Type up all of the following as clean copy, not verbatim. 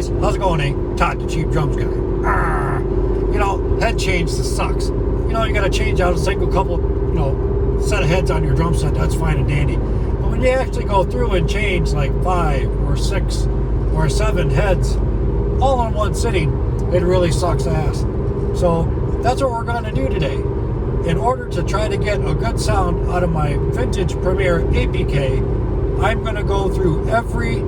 guys, how's it going, eh? Todd, the cheap drums guy. You know, head change sucks. You know, you gotta change out a single couple, you know, set of heads on your drum set, that's fine and dandy. But when you actually go through and change like 5 or 6 or 7 heads all in one sitting, it really sucks ass. So that's what we're gonna do today. In order to try to get a good sound out of my vintage Premier APK, I'm gonna go through every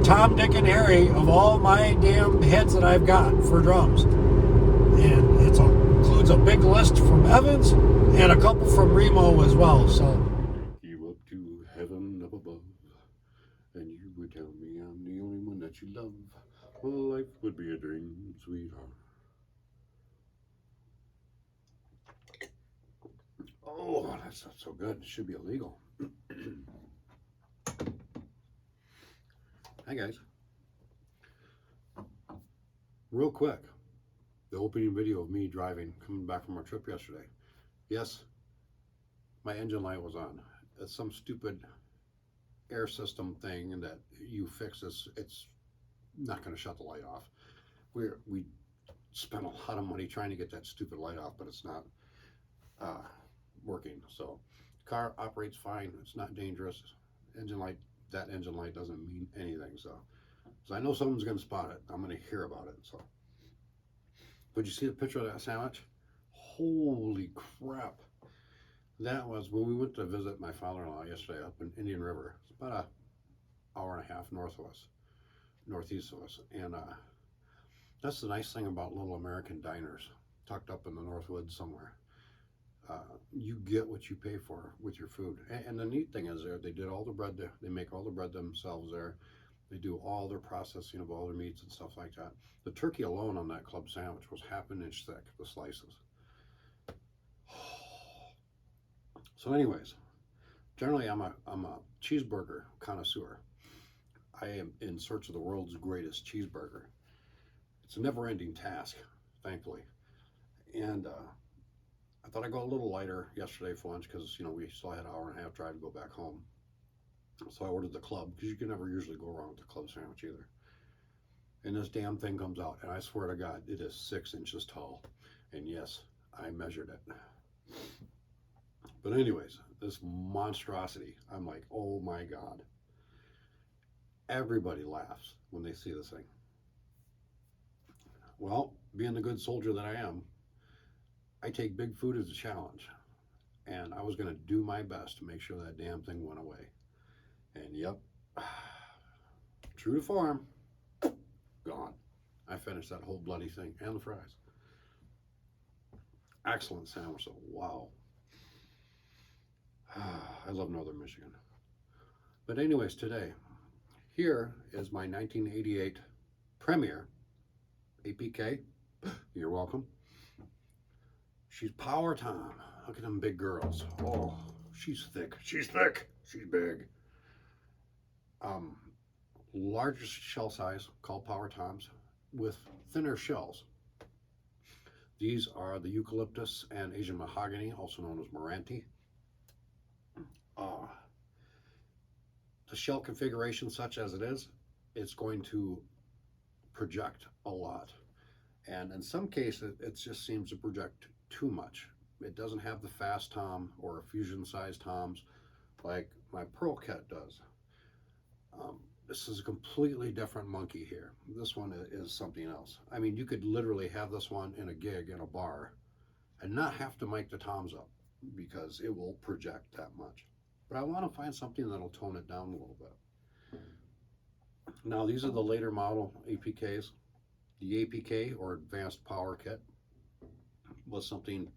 Tom, Dick, and Harry of all my damn heads that I've got for drums. And it includes a big list from Evans and a couple from Remo as well. So you up to heaven up above, and you would tell me I'm the only one that you love. Well, life would be a dream, sweetheart. Oh, that's not so good. It should be illegal. Hi guys. Real quick, the opening video of me driving, coming back from our trip yesterday. Yes, my engine light was on. It's some stupid air system thing that you fix this. It's not going to shut the light off. We spent a lot of money trying to get that stupid light off, but it's not working. So car operates fine. It's not dangerous. Engine light, that engine light doesn't mean anything. So I know someone's going to spot it. I'm going to hear about it. So, but you see the picture of that sandwich? Holy crap. That was when we went to visit my father-in-law yesterday up in Indian River. It's about an hour and a half north of us, northeast of us. And that's the nice thing about little American diners tucked up in the Northwoods somewhere. You get what you pay for with your food. And the neat thing is there, they did all the bread there. They make all the bread themselves there. They do all their processing of all their meats and stuff like that. The turkey alone on that club sandwich was half an inch thick, the slices. So anyways, generally I'm a cheeseburger connoisseur. I am in search of the world's greatest cheeseburger. It's a never-ending task, thankfully. And I thought I'd go a little lighter yesterday for lunch because, you know, we still had an hour and a half drive to go back home. So I ordered the club because you can never usually go wrong with the club sandwich either. And this damn thing comes out, and I swear to God, it is 6 inches tall. And yes, I measured it. But anyways, this monstrosity, I'm like, oh my God. Everybody laughs when they see this thing. Well, being the good soldier that I am, I take big food as a challenge. And I was going to do my best to make sure that damn thing went away. And yep, true to form, gone. I finished that whole bloody thing and the fries. Excellent sandwich, so wow. I love Northern Michigan. But anyways, today, here is my 1988 Premier APK. You're welcome. She's Power Tom. Look at them big girls. Oh, she's thick. She's thick. She's big. Larger shell size, called Power Toms, with thinner shells. These are the eucalyptus and Asian mahogany, also known as Moranti. The shell configuration, such as it is, it's going to project a lot. And in some cases, it just seems to project too much. It doesn't have the fast tom or fusion-sized toms like my Pearl Cat does. This is a completely different monkey here. This one is something else. I mean, you could literally have this one in a gig in a bar and not have to mic the toms up because it will project that much. But I want to find something that'll tone it down a little bit. Now, these are the later model APKs. The APK, or Advanced Power Kit, was something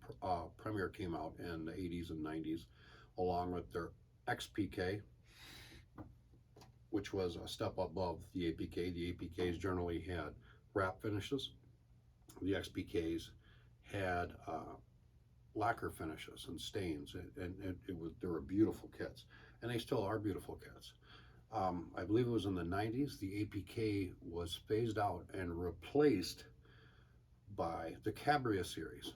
Premier came out in the 80s and 90s, along with their XPK, which was a step above the APK. The APKs generally had wrap finishes. The XPKs had lacquer finishes and stains, and they were beautiful kits, and they still are beautiful kits. I believe it was in the 90s, the APK was phased out and replaced by the Cabria series.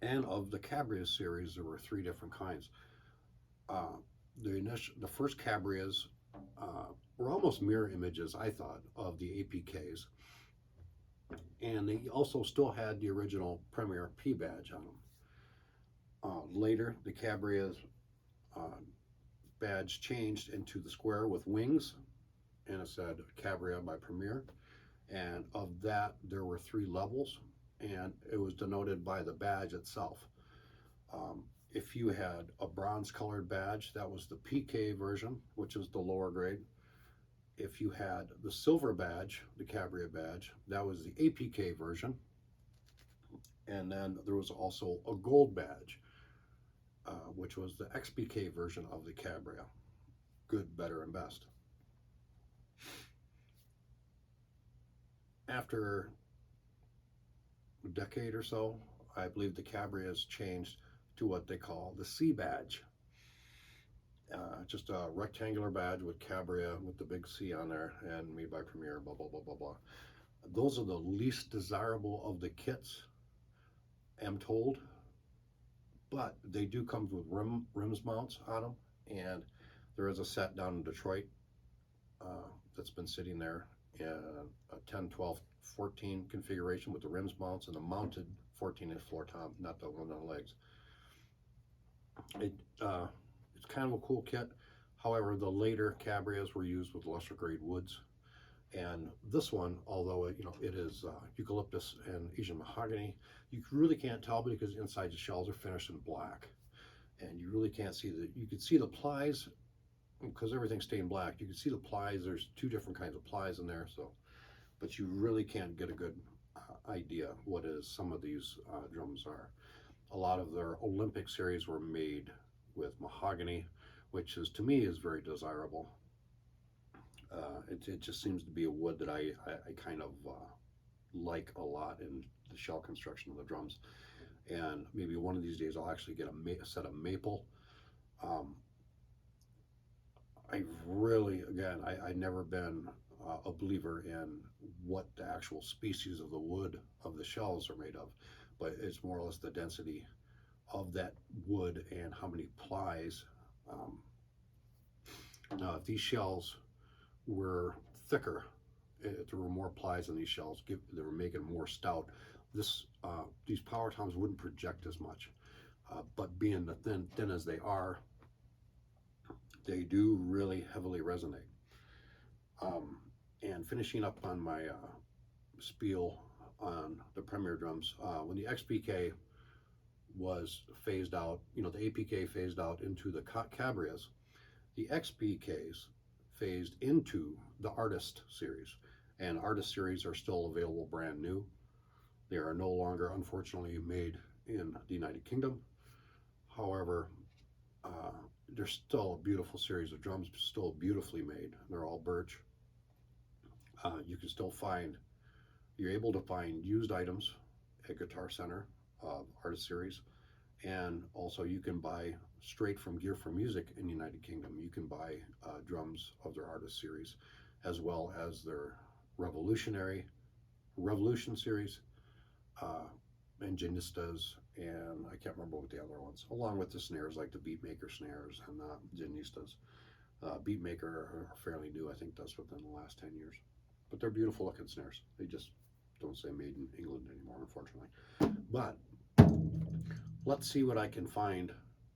And of the Cabria series, there were 3 different kinds. The first Cabrias were almost mirror images, I thought, of the APKs. And they also still had the original Premier P badge on them. Later, the Cabria's uh, badge changed into the square with wings, and it said Cabria by Premier. And of that, there were 3 levels, and it was denoted by the badge itself. If you had a bronze colored badge, that was the PK version, which is the lower grade. If you had the silver badge, the Cabria badge, that was the APK version. And then there was also a gold badge, which was the XPK version of the Cabria. Good, better, and best. After a decade or so, I believe the Cabria has changed to what they call the C badge. Just a rectangular badge with Cabria with the big C on there and made by Premier, blah, blah, blah, blah, blah. Those are the least desirable of the kits, I'm told, but they do come with rims mounts on them, and there is a set down in Detroit that's been sitting there in a 10, 12, 14 configuration with the rims mounts and the mounted 14-inch floor top, not the one on the legs. It's kind of a cool kit. However, the later Cabrias were used with lesser grade woods, and this one, although it is eucalyptus and Asian mahogany, you really can't tell because inside the shells are finished in black, and you really can't see you can see the plies because everything's stained black. You can see the plies. There's 2 different kinds of plies in there, so, but you really can't get a good idea what some of these drums are. A lot of their Olympic series were made with mahogany, which is, to me, is very desirable. It just seems to be a wood that I kind of like a lot in the shell construction of the drums. And maybe one of these days I'll actually get a set of maple. I really, again, I've never been a believer in what the actual species of the wood of the shells are made of, but it's more or less the density of that wood and how many plies. Now, if these shells were thicker, if there were more plies in these shells, they were making more stout, these power toms wouldn't project as much. But being the thin as they are, they do really heavily resonate. And finishing up on my spiel on the Premier drums, when the XPK was phased out, the APK phased out into the Cabrias, the XPKs phased into the Artist series, and Artist series are still available brand new. They are no longer, unfortunately, made in the United Kingdom. However, they're still a beautiful series of drums, still beautifully made. They're all birch. You can still you're able to find used items at Guitar Center, Artist series, and also you can buy straight from Gear for Music in the United Kingdom. You can buy drums of their Artist series, as well as their Revolution series, and Janistas, and I can't remember what the other ones, along with the snares like the Beatmaker snares and Janistas. Beatmaker are fairly new, I think that's within the last 10 years. But they're beautiful looking snares. They just don't say made in England anymore, unfortunately. But let's see what I can find.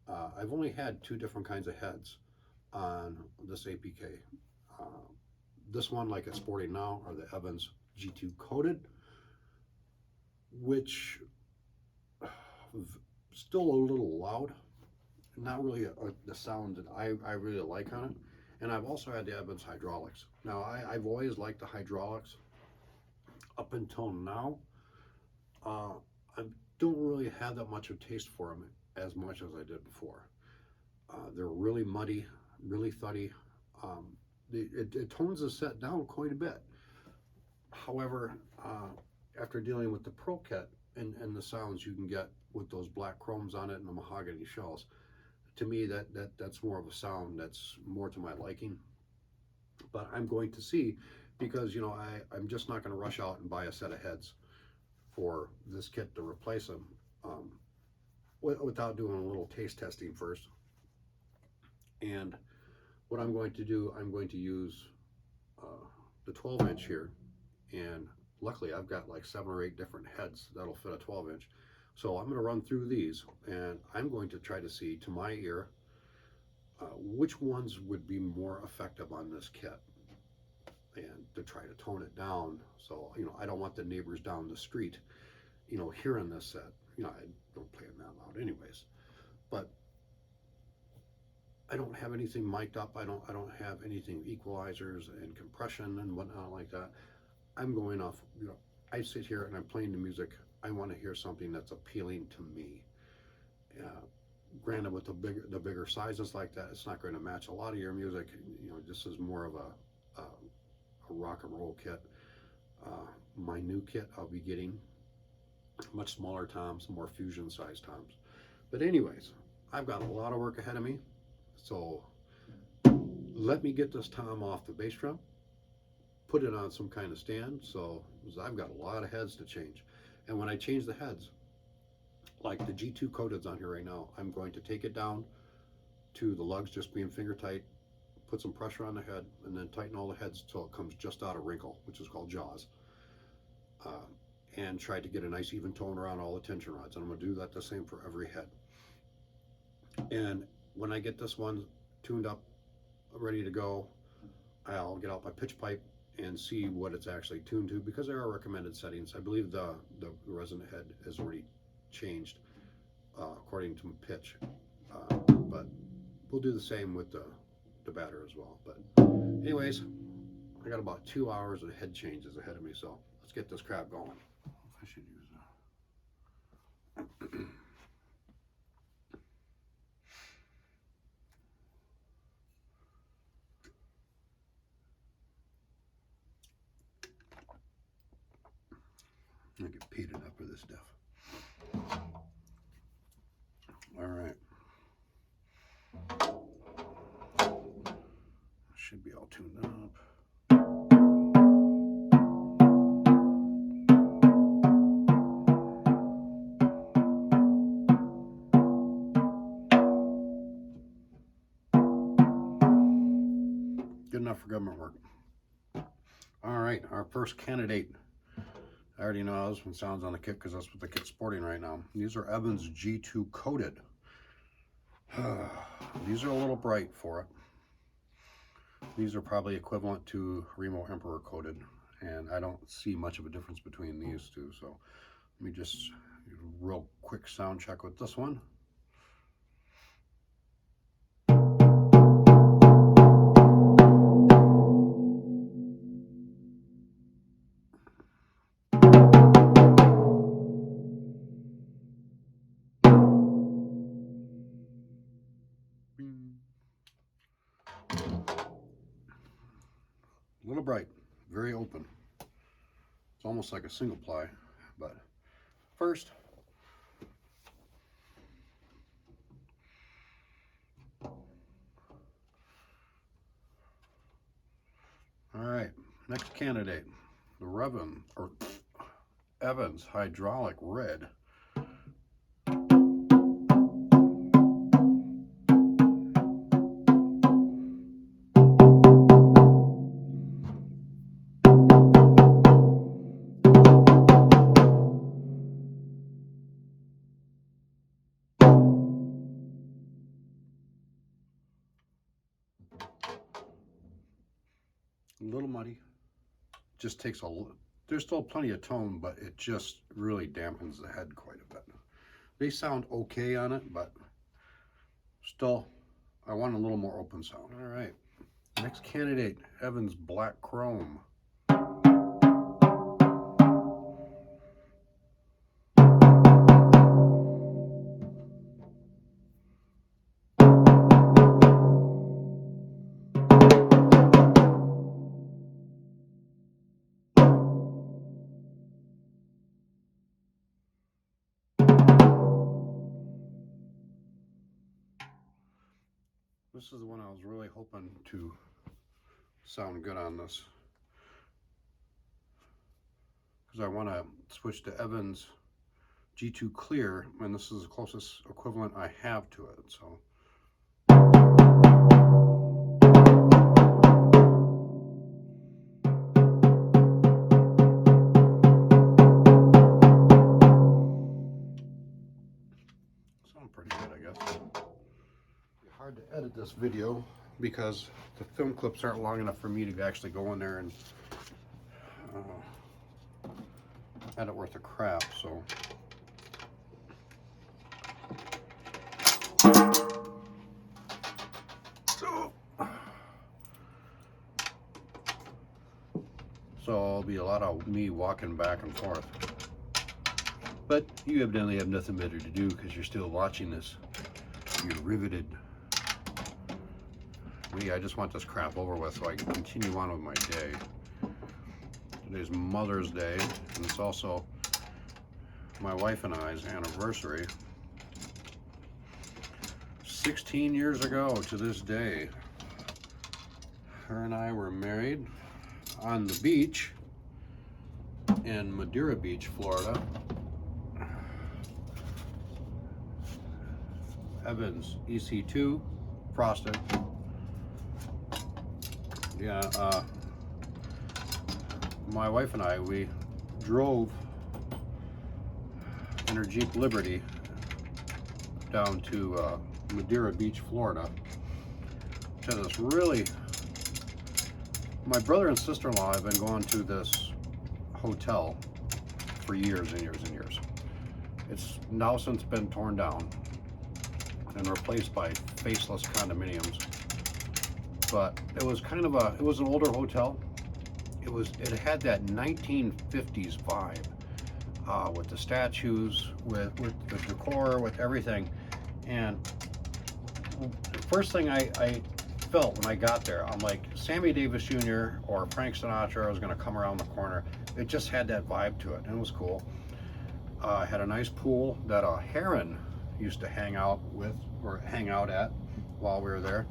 I've only had 2 different kinds of heads on this APK. This one, like it's sporting now, are the Evans G2 coated, which still a little loud, not really the sound that I really like on it. And I've also had the Evans hydraulics. Now I've always liked the hydraulics up until now. I don't really have that much of a taste for them as much as I did before. They're really muddy, really thuddy. It tones the set down quite a bit. However, after dealing with the Pro Kit and the sounds you can get with those black chromes on it and the mahogany shells, to me that's more of a sound that's more to my liking. But I'm going to see, because I'm just not going to rush out and buy a set of heads for this kit to replace them without doing a little taste testing first. And what I'm going to do, I'm going to use the 12-inch here, and luckily I've got like 7 or 8 different heads that'll fit a 12-inch. So I'm going to run through these, and I'm going to try to see, to my ear, which ones would be more effective on this kit, and to try to tone it down. So, you know, I don't want the neighbors down the street, you know, hearing this set. You know, I don't play them that loud anyways, but I don't have anything mic'd up. I don't have anything equalizers and compression and whatnot like that. I'm going off, you know, I sit here and I'm playing the music. I want to hear something that's appealing to me. Granted, with the bigger sizes like that, it's not going to match a lot of your music. You know, this is more of a rock and roll kit. My new kit, I'll be getting much smaller toms, more fusion size toms. But anyways, I've got a lot of work ahead of me. So let me get this tom off the bass drum, put it on some kind of stand. So I've got a lot of heads to change. And when I change the heads, like the G2 coated's on here right now, I'm going to take it down to the lugs just being finger tight, put some pressure on the head, and then tighten all the heads till it comes just out of wrinkle, which is called jaws. And try to get a nice even tone around all the tension rods. And I'm going to do that the same for every head. And when I get this one tuned up, ready to go, I'll get out my pitch pipe and see what it's actually tuned to, because there are recommended settings. I believe the resonant head is already changed according to pitch, but we'll do the same with the batter as well. But anyways, I got about 2 hours of head changes ahead of me, so let's get this crap going. I should use that. I get paid enough for this stuff. All right. Should be all tuned up. Good enough for government work. All right, our first candidate. I already know how this one sounds on the kit because that's what the kit's sporting right now. These are Evans G2 coated. These are a little bright for it. These are probably equivalent to Remo Emperor coated, and I don't see much of a difference between these two. So let me just do a real quick sound check with this one. A little bright, very open. It's almost like a single ply, but first, all right, next candidate, the Evans Hydraulic Red. A little muddy, just takes there's still plenty of tone, but it just really dampens the head quite a bit. They sound okay on it, but still, I want a little more open sound. All right, next candidate, Evans Black Chrome. This is the one I was really hoping to sound good on this, because I want to switch to Evans G2 Clear, and this is the closest equivalent I have to it. So hard to edit this video because the film clips aren't long enough for me to actually go in there and edit worth of crap, so. So it'll be a lot of me walking back and forth. But you evidently have nothing better to do because you're still watching this. You're riveted. Me, I just want this crap over with so I can continue on with my day. Today's Mother's Day, and it's also my wife and I's anniversary. 16 years ago to this day, her and I were married on the beach in Madeira Beach, Florida. Evans EC2 frosted. Yeah, my wife and I, we drove in her Jeep Liberty down to Madeira Beach, Florida. To this really, my brother and sister-in-law have been going to this hotel for years and years and years. It's now since been torn down and replaced by faceless condominiums. But it was kind of it was an older hotel. It had that 1950s vibe with the statues, with the decor, with everything. And the first thing I felt when I got there, I'm like, Sammy Davis Jr. or Frank Sinatra was gonna come around the corner. It just had that vibe to it, and it was cool. Had a nice pool that a heron used to hang out with, or hang out at while we were there,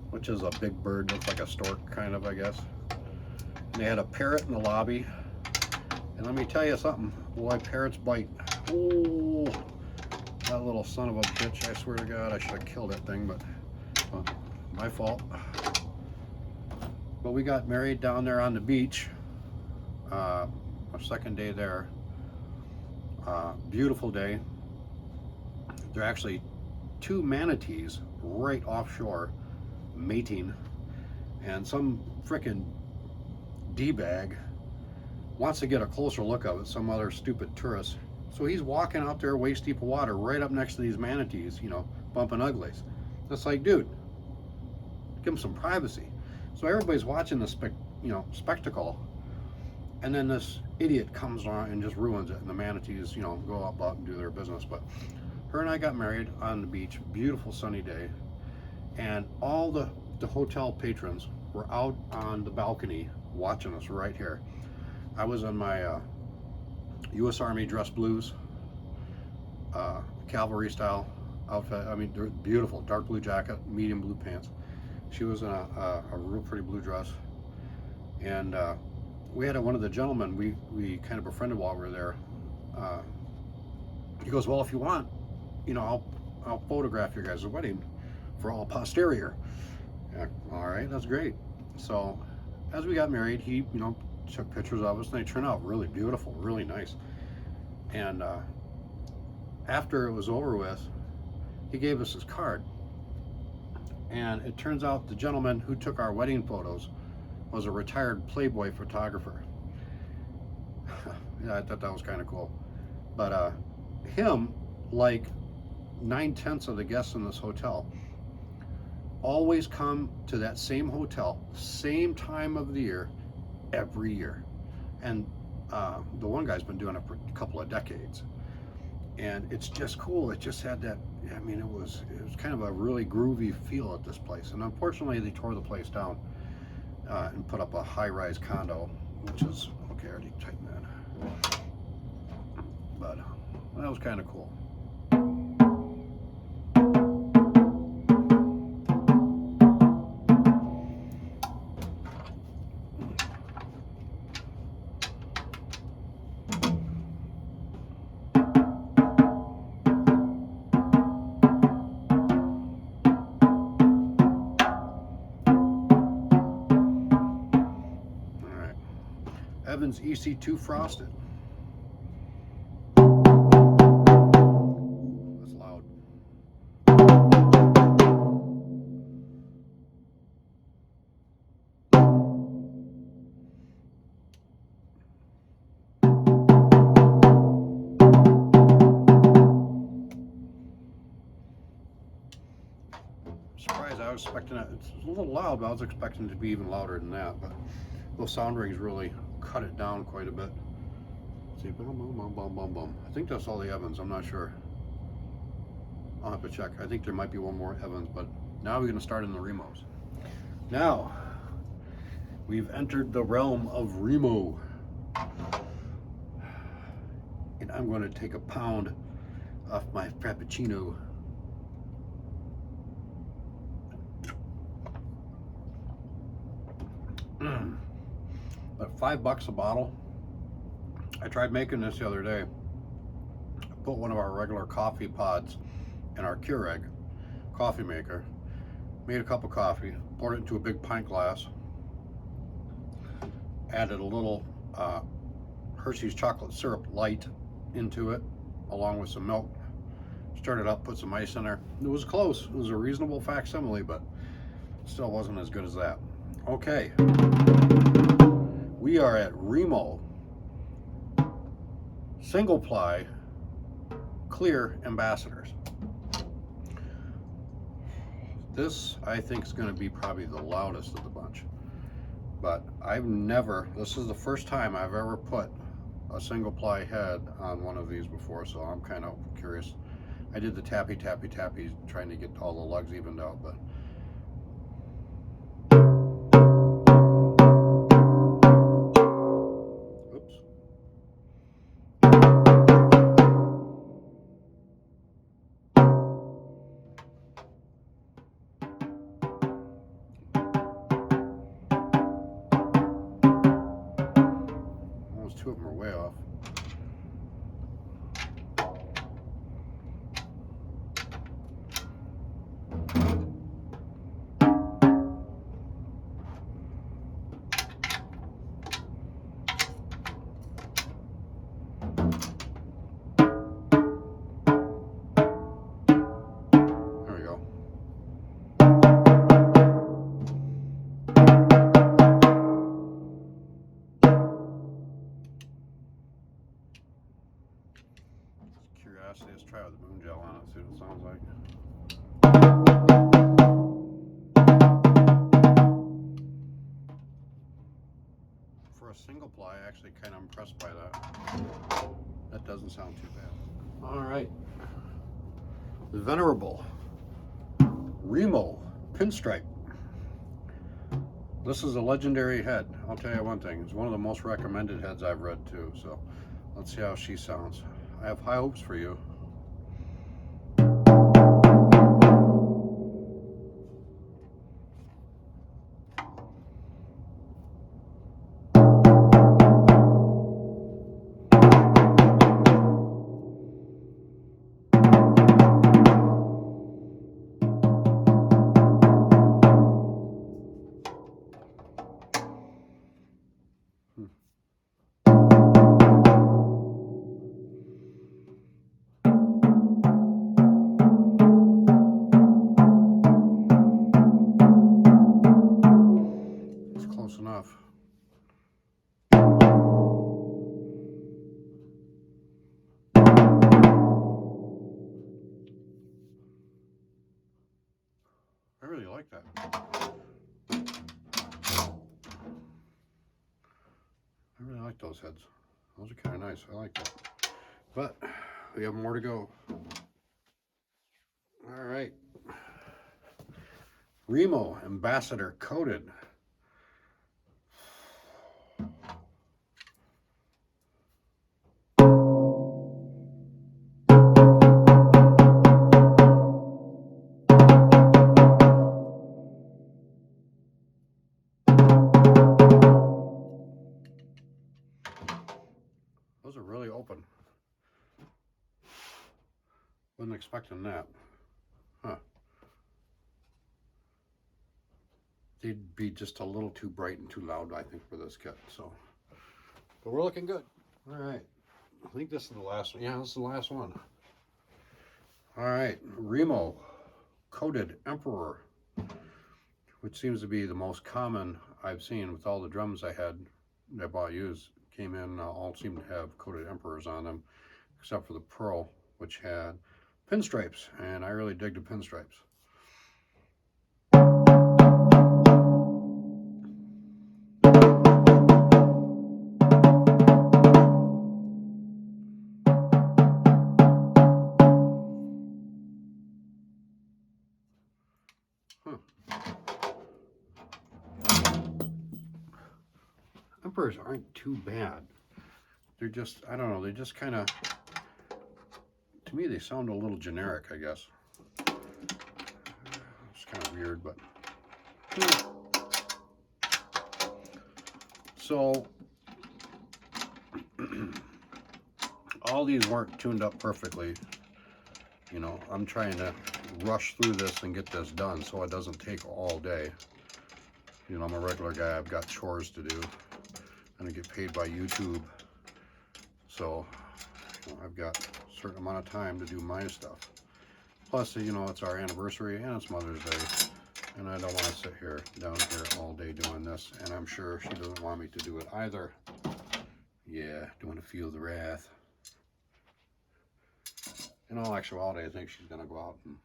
which is a big bird, looks like a stork kind of, I guess. And they had a parrot in the lobby, and let me tell you something, boy, parrots bite. Oh, that little son of a bitch, I swear to God, I should have killed that thing, but my fault. But we got married down there on the beach, our second day there. Beautiful day. There are actually two manatees right offshore mating, and some frickin' D-bag wants to get a closer look of it, some other stupid tourist. So he's walking out there waist deep of water right up next to these manatees, you know, bumping uglies. It's like, dude, give him some privacy. So everybody's watching this spectacle, and then this idiot comes on and just ruins it, and the manatees, you know, go up and do their business. But her and I got married on the beach, beautiful sunny day, and all the hotel patrons were out on the balcony watching us right here. I was in my U.S. Army dress blues, cavalry style outfit. I mean, they're beautiful, dark blue jacket, medium blue pants. She was in a real pretty blue dress, and we had one of the gentlemen we kind of befriended while we were there. He goes, well, if you want, you know, I'll photograph your guys' wedding for all posterior. Yeah, all right, that's great. So as we got married, he, you know, took pictures of us, and they turned out really beautiful, really nice. And after it was over with, he gave us his card, and it turns out the gentleman who took our wedding photos was a retired Playboy photographer. Yeah, I thought that was kind of cool. But him, like 9/10 of the guests in this hotel, always come to that same hotel, same time of the year, every year. And the one guy's been doing it for a couple of decades, and it's just cool. It just had that, I mean, it was kind of a really groovy feel at this place. And unfortunately they tore the place down and put up a high-rise condo, which is okay. I already tightened that, but that was kind of cool. Evans EC2 frosted. That's loud. surprised. I was expecting it. It's a little loud, but I was expecting it to be even louder than that. But those sound rings really cut it down quite a bit. Let's see, boom, boom, boom, boom, boom, boom. I think that's all the Evans. I'm not sure. I'll have to check. I think there might be one more Evans, but now we're going to start in the Remos. Now, we've entered the realm of Remo. And I'm going to take a pound off my Frappuccino. But $5 a bottle. I tried making this the other day. I put one of our regular coffee pods in our Keurig coffee maker, made a cup of coffee, poured it into a big pint glass, added a little Hershey's chocolate syrup light into it, along with some milk, stirred it up, put some ice in there. It was close. It was a reasonable facsimile, but still wasn't as good as that. Okay, we are at Remo single ply clear ambassadors. This, I think, is going to be probably the loudest of the bunch. But this is the first time I've ever put a single ply head on one of these before, so I'm kind of curious. I did the tappy, trying to get all the lugs evened out, but oops. Almost two of them are way off. There we go. Curiosity, let's try with the moon gel on it, see what it sounds like. For a single ply, actually kind of impressed by that. That doesn't sound too bad. All right. The venerable Remo pinstripe. This is a legendary head. I'll tell you one thing. It's one of the most recommended heads I've read too. So let's see how she sounds. I have high hopes for you. Close enough. I really like that. I really like those heads. Those are kind of nice. I like that. But we have more to go. All right. Remo Ambassador Coated. Those are really open. Wasn't expecting that. Huh. They'd be just a little too bright and too loud, I think, for this kit. So, but we're looking good. All right. I think this is the last one. Yeah, this is the last one. All right. Remo Coated Emperor, which seems to be the most common I've seen with all the drums I bought used. Came in, all seem to have coated Emperors on them, except for the Pearl, which had pinstripes, and I really dig the pinstripes. Emperors aren't too bad. They're just, I don't know, they just kind of, to me, they sound a little generic, I guess. It's kind of weird, but. So, all these weren't tuned up perfectly. You know, I'm trying to rush through this and get this done so it doesn't take all day. You know, I'm a regular guy, I've got chores to do, and I get paid by YouTube. So, you know, I've got a certain amount of time to do my stuff. Plus, you know, it's our anniversary and it's Mother's Day, and I don't want to sit here down here all day doing this, and I'm sure she doesn't want me to do it either. Yeah, don't want to feel the wrath. In all actuality, I think she's going to go out and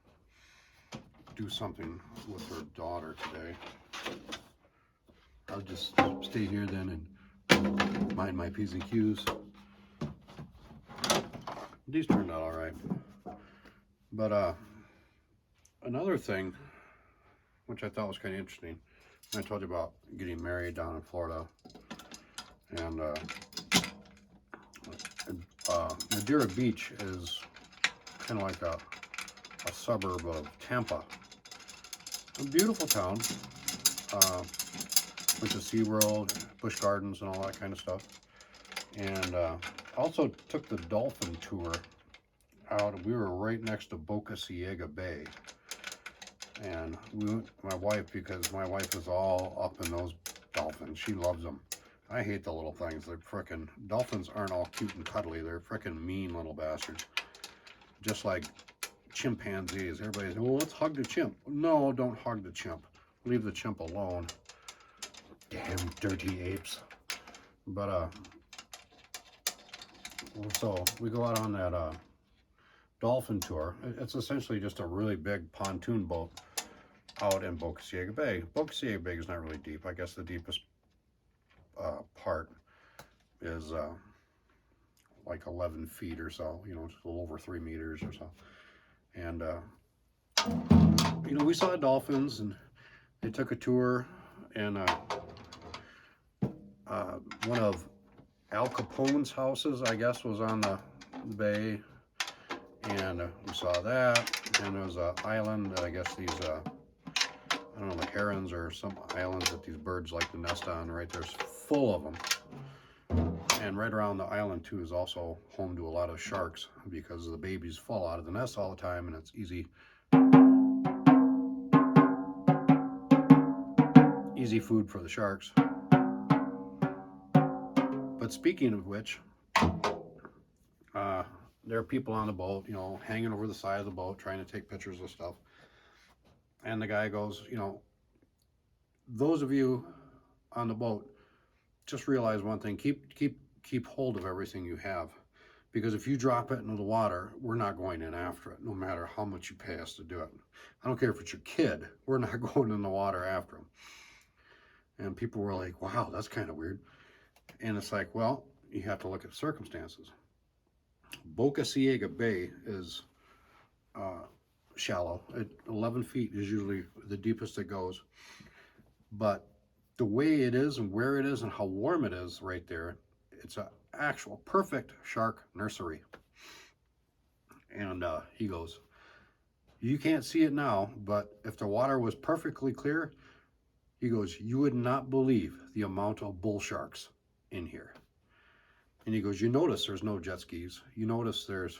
do something with her daughter today. I'll just stay here then and mind my P's and Q's. These turned out all right. But another thing, which I thought was kind of interesting, I told you about getting married down in Florida, and Madeira Beach is kind of like a suburb of Tampa. A beautiful town. Went to SeaWorld, Busch Gardens, and all that kind of stuff. And also took the dolphin tour out. We were right next to Boca Ciega Bay. And we went, my wife, because my wife is all up in those dolphins. She loves them. I hate the little things. They're frickin', dolphins aren't all cute and cuddly. They're frickin' mean little bastards. Just like chimpanzees. Everybody's, well, let's hug the chimp. No, don't hug the chimp. Leave the chimp alone. Damn dirty apes. But, so we go out on that dolphin tour. It's essentially just a really big pontoon boat out in Boca Ciega Bay. Boca Ciega Bay is not really deep. I guess the deepest part is like 11 feet or so, you know, just a little over 3 meters or so. And, you know, we saw dolphins, and they took a tour, and one of Al Capone's houses, I guess, was on the bay, and we saw that. And there was an island that I guess these, I don't know, like herons or some islands that these birds like to nest on, right? There's full of them. And right around the island, too, is also home to a lot of sharks, because the babies fall out of the nest all the time, and it's easy food for the sharks. But speaking of which, there are people on the boat, you know, hanging over the side of the boat, trying to take pictures of stuff. And the guy goes, you know, those of you on the boat, just realize one thing: keep hold of everything you have, because if you drop it into the water, we're not going in after it, no matter how much you pay us to do it. I don't care if it's your kid, we're not going in the water after him. And people were like, wow, that's kind of weird. And it's like, well, you have to look at circumstances. Boca Ciega Bay is shallow. 11 feet is usually the deepest it goes. But the way it is and where it is and how warm it is right there, it's an actual perfect shark nursery. And he goes, you can't see it now, but if the water was perfectly clear, he goes, you would not believe the amount of bull sharks in here. And he goes, you notice there's no jet skis. You notice there's,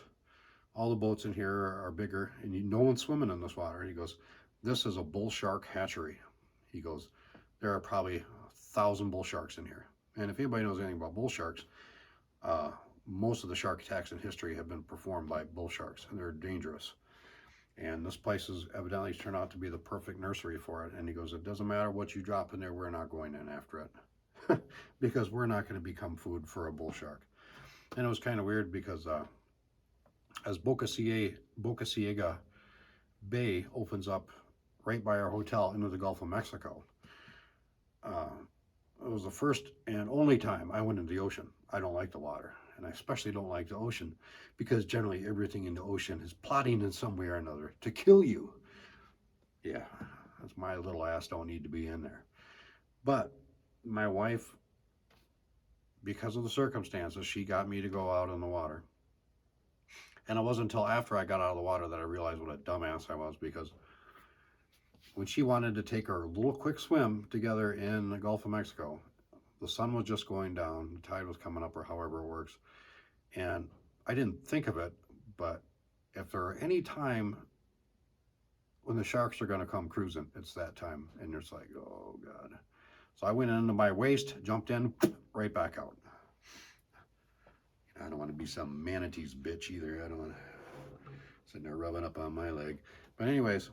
all the boats in here are bigger, and no one's swimming in this water. He goes, this is a bull shark hatchery. He goes, there are probably 1,000 bull sharks in here. And if anybody knows anything about bull sharks, most of the shark attacks in history have been performed by bull sharks, and they're dangerous. And this place is evidently turned out to be the perfect nursery for it. And he goes, it doesn't matter what you drop in there, we're not going in after it. Because we're not going to become food for a bull shark. And it was kind of weird because as Boca Ciega Bay opens up right by our hotel into the Gulf of Mexico, it was the first and only time I went into the ocean. I don't like the water, and I especially don't like the ocean, because generally everything in the ocean is plotting in some way or another to kill you. Yeah, That's my little ass don't need to be in there. But my wife, because of the circumstances, she got me to go out in the water. And it wasn't until after I got out of the water that I realized what a dumbass I was, because when she wanted to take her little quick swim together in the Gulf of Mexico, the sun was just going down, the tide was coming up, or however it works. And I didn't think of it, but if there are any time when the sharks are going to come cruising, it's that time. And it's like, oh God. So I went into my waist, jumped in, right back out. I don't want to be some manatee's bitch either. I don't want to sitting there rubbing up on my leg. But anyways,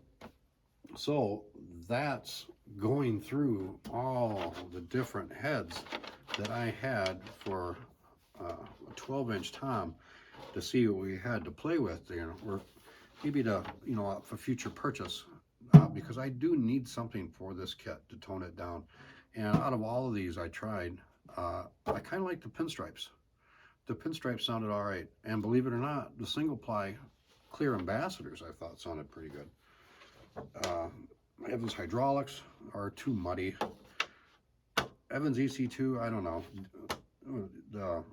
so that's going through all the different heads that I had for a 12-inch tom to see what we had to play with, you know, or maybe to, you know, for future purchase, because I do need something for this kit to tone it down. And out of all of these I tried, I kind of like the pinstripes. The pinstripes sounded all right, and believe it or not, the single ply clear ambassadors I thought sounded pretty good. Evans hydraulics are too muddy. Evans EC2, I don't know. The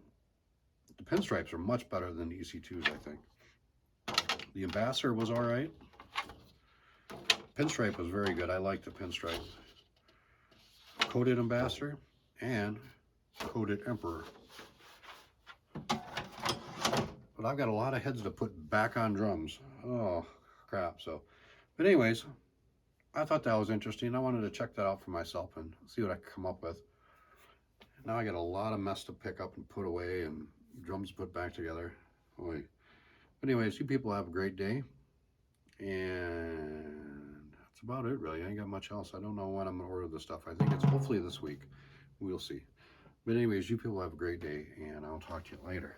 pinstripes are much better than the EC2s, I think. The ambassador was all right. Pinstripe was very good. I like the pinstripe. Coated ambassador and coated emperor. But I've got a lot of heads to put back on drums. Oh, crap. So, but anyways, I thought that was interesting. I wanted to check that out for myself and see what I could come up with. Now I got a lot of mess to pick up and put away and drums put back together. Boy. But anyways, you people have a great day. And that's about it, really. I ain't got much else. I don't know when I'm going to order this stuff. I think it's hopefully this week. We'll see. But anyways, you people have a great day, and I'll talk to you later.